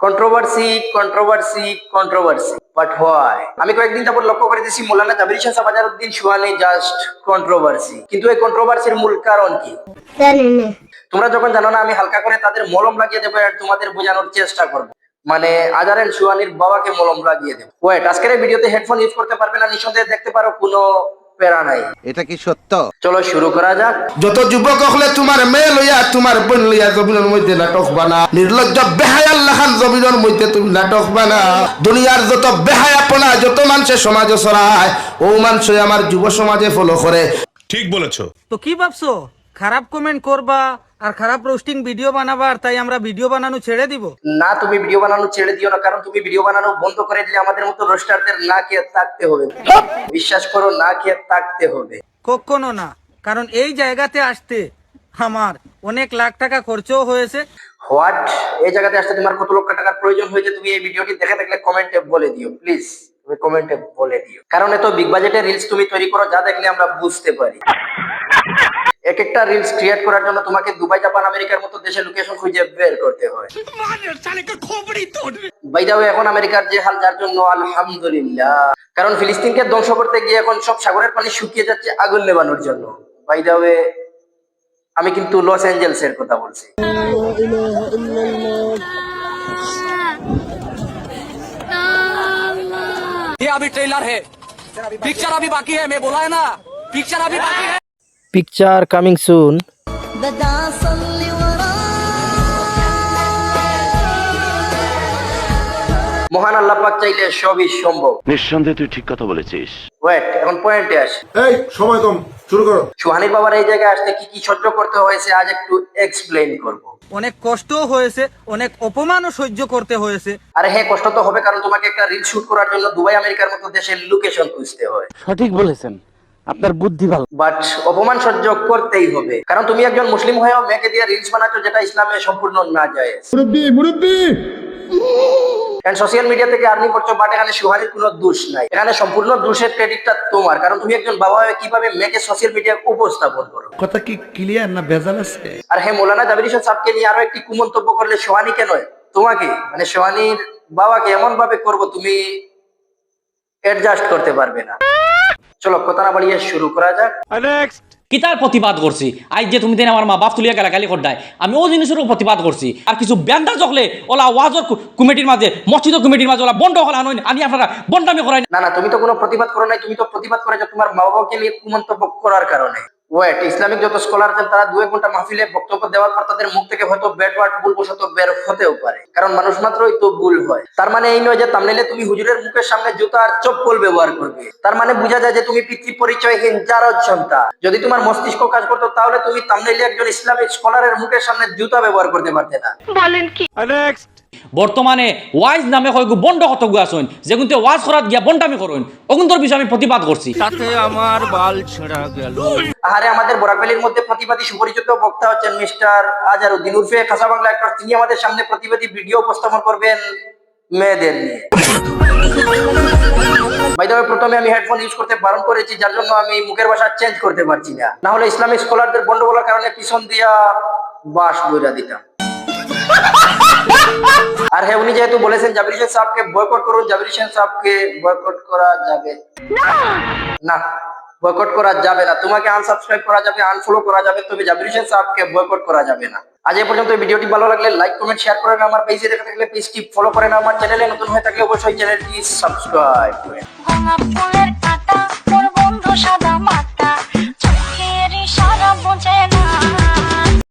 Controversy controversy controversy but why? আমি কয়েকদিন যাবত লক্ষ্য করে দিয়েছি মৌলানা জাবির শাহ সাহেব আজহারউদ্দিন সুহানী জাস্ট কন্ট্রোভার্সি, কিন্তু এই কন্ট্রোভার্সির মূল কারণ কি তোমরা যখন জানো না, আমি হালকা করে তাদের মলম লাগিয়ে দেবো আর তোমাদের বোঝানোর চেষ্টা করবো। মানে আজহার সুহানীর বাবাকে মলম লাগিয়ে দেবো। ওয়েট, আজকের এই ভিডিওতে হেডফোন ইউজ করতে পারবে না, নিঃসন্দেহে দেখতে পারো কোনো প্যারা নাই। এটা কি সত্য? চলো শুরু করা যাক। যত যুবক হলে তোমার মেয়ে লইয়া তোমার বোন লইয়া জমিনের মধ্যে নাটক বানা, নির্লজ্জ বেহায়া লাখান জমিনের মধ্যে তুমি নাটক বানা। দুনিয়ার যত বেহায়াপনা যত মানুষের সমাজে ছড়ায়, ও মানুষ আমার যুব সমাজে ফলো করে। ঠিক বলেছো। তো কি ভাবছো, খারাপ কমেন্ট করবা আর খারাপ রোস্টিং ভিডিও বানাবা আর তাই আমরা ভিডিও বানানো ছেড়ে দিব? না, তুমি ভিডিও বানানো ছেড়ে দিও না, কারণ তুমি ভিডিও বানানো বন্ধ করে দিলে আমাদের মতো রোস্টারদের না খেয়ে থাকতে হবে। বিশ্বাস করো, না খেয়ে থাকতে হবে। কখনো না, কারণ এই জায়গাতে আসতে আমার অনেক লাখ টাকা খরচও হয়েছে। হোয়াট? এই জায়গাতে আসতে তোমার কত লক্ষ টাকার প্রয়োজন হয়েছে তুমি এই ভিডিওটি দেখে থাকলে কমেন্টে বলে দিও প্লিজ। তুমি কমেন্টে বলে দিও, কারণ এত বিগ বাজেটের রিলস তুমি তৈরি করো যা দেখলে আমরা বুঝতে পারি। এক একটা রিলস ক্রিয়েট করার জন্য তোমাকে দুবাই, জাপান, আমেরিকার মতো দেশে লোকেশন খুঁজে বের করতে হয়। বাই দ্য ওয়ে, এখন আমেরিকার যে হাল, যার জন্য আলহামদুলিল্লাহ, কারণ ফিলিস্তিনকে ধ্বংস করতে গিয়ে এখন সব সাগরের পানি শুকিয়ে যাচ্ছে আগুন নেবানোর জন্য। বাই দ্য ওয়ে, আমি কিন্তু লস এঞ্জেলসের কথা বলছি। ये अभी ट्रेलर है, पिक्चर अभी बाकी है, मैं बोला है ना, पिक्चर अभी बाकी है। Picture coming soon. মহান আল্লাহ পাক চাইলে সবই সম্ভব। নিঃসন্দেহে তুই ঠিক কথা বলেছিস। ওয়েট, এখন পয়েন্টে আসি। এই সময় কম, শুরু করো। সুহানীর বাবার এই জায়গায় আসতে কি কি সহ্য করতে হয়েছে আজ একটু এক্সপ্লেইন করব। অনেক কষ্টও হয়েছে, অনেক অপমানও সহ্য করতে হয়েছে। আরে হ্যাঁ, কষ্ট তো হবে, কারণ তোমাকে একটা রিল শুট করার জন্য দুবাই, আমেরিকার মতো দেশের লোকেশন খুঁজতে হয়। সঠিক বলেছেন, আপনার বুদ্ধি ভালো। বাট অপমান সহ্য করতেই হবে, কারণ তুমি একজন মুসলিম হয়েও মেয়েকে দিয়ে রিলস বানাচ্ছ, যেটা ইসলামে সম্পূর্ণ না যায়। সোশ্যাল মিডিয়া থেকে আর্নিং করছো, বাট এখানে সুহানীর কোনো দোষ নাই। এখানে সম্পূর্ণ দোষের ক্রেডিটটা তোমার, কারণ তুমি একজন বাবা হয়ে কিভাবে মেয়েকে সোশ্যাল মিডিয়ায় উপস্থাপন করো। কথা কি ক্লিয়ার না ভেজাল আছে? আর হ্যাঁ, মৌলানা জাবির শাহ সাহেবকে নিয়ে আরো একটি কুমন্তব্য করলে সোহানীকে নয়, তোমাকে, মানে সোহানীর বাবাকে এমন ভাবে করবো তুমি অ্যাডজাস্ট করতে পারবে না। চলো কথা না বাড়িয়ে শুরু করা যাক। কিতার প্রতিবাদ করছি আজ যে তুমি আমার মা বাপ তুলিয়া গালাগালি করদায়, আমি ও জিনিসেরও প্রতিবাদ করছি। আর কিছু ব্যান্ডা জকলে ওলা ওয়াজর কমিটির মাঝে, মসজিদ কমিটির মাঝে ওলা বন্ড হল আনই, আমি আপনারা বন্ডামি করাই না না, তুমি তো কোনো প্রতিবাদ করো নাই, তুমি তো প্রতিবাদ করেছো তোমার মা বাবাকে নিয়ে কুমন্তব্য করার কারণে। ওয়েট, ইসলামিক যত স্কলার আছেন তারা 2 ঘন্টা মাহফিলে বক্তব্য দেওয়ার পর তাদের মুখ থেকে হয়তো ব্যাড ওয়ার্ড ভুলবশত বের হতেও পারে, কারণ মানুষ মাত্রই তো ভুল হয়। তার মানে এই নয় যে থাম্বনেইলে তুমি হুজুরের মুখের সামনে জুতা আর চপ্পল ব্যবহার করবে। তার মানে বোঝা যায় যে তুমি পিতৃ পরিচয়হীন জারজ সন্তান। যদি তোমার মস্তিষ্ক কাজ করতো তাহলে তুমি থাম্বনেইলে একজন ইসলামিক স্কলারের মুখের সামনে জুতা ব্যবহার করতে পারতে না। বলেন কি? বর্তমানে ওয়াইজ নামে কয়েক বন্ড হতগু আসুন, যেগুনতে ওয়াজ করাত গিয়া বন্ডামি করুন, ওগুন্তর বিষয়ে আমি প্রতিবাদ করছি। তাতে আমার বাল ছেঁড়া গেল। আরে আমাদের বরাকভ্যালির মধ্যে প্রতিবাদী সুপরিচিত বক্তা হচ্ছেন মিস্টার আজহারউদ্দিন উর্ফে খাসা বাংলা অ্যাক্টর। তিনি আমাদের সামনে প্রতিবাদী ভিডিও উপস্থাপন করবেন মেয়েদের নিয়ে। বাই দ্য ওয়ে, প্রথমে আমি হেডফোন ইউজ করতে বারণ করেছি, যার জন্য আমি মুখের ভাষা চেঞ্জ করতে পারছি না, না হলে ইসলামিক স্কলারদের বন্ড বলার কারণে পিছন দিয়া বাস বইরা দিতাম। আর হ্যাঁ, উনি যেহেতু বলেছেন জাবির শাহ সাহেবকে বয়কট করুন, জাবির শাহ সাহেবকে বয়কট করা যাবে না, বয়কট করা যাবে না। তোমাকে আনসাবস্ক্রাইব করা যাবে, আনফলো করা যাবে, তবে জাবির শাহ সাহেবকে বয়কট করা যাবে না। আজ এই পর্যন্ত। ভিডিওটি ভালো লাগলে লাইক, কমেন্ট, শেয়ার করেন। আমার পেজে দেখে থাকলে পেজটি ফলো করেন। আমার চ্যানেলে নতুন হয়ে থাকলে অবশ্যই চ্যানেলটি সাবস্ক্রাইব করেন। ভাঙা ফুলের কাটা, মোর বন্ধু সাদা মাটা, চোখের ইশারা বোঝে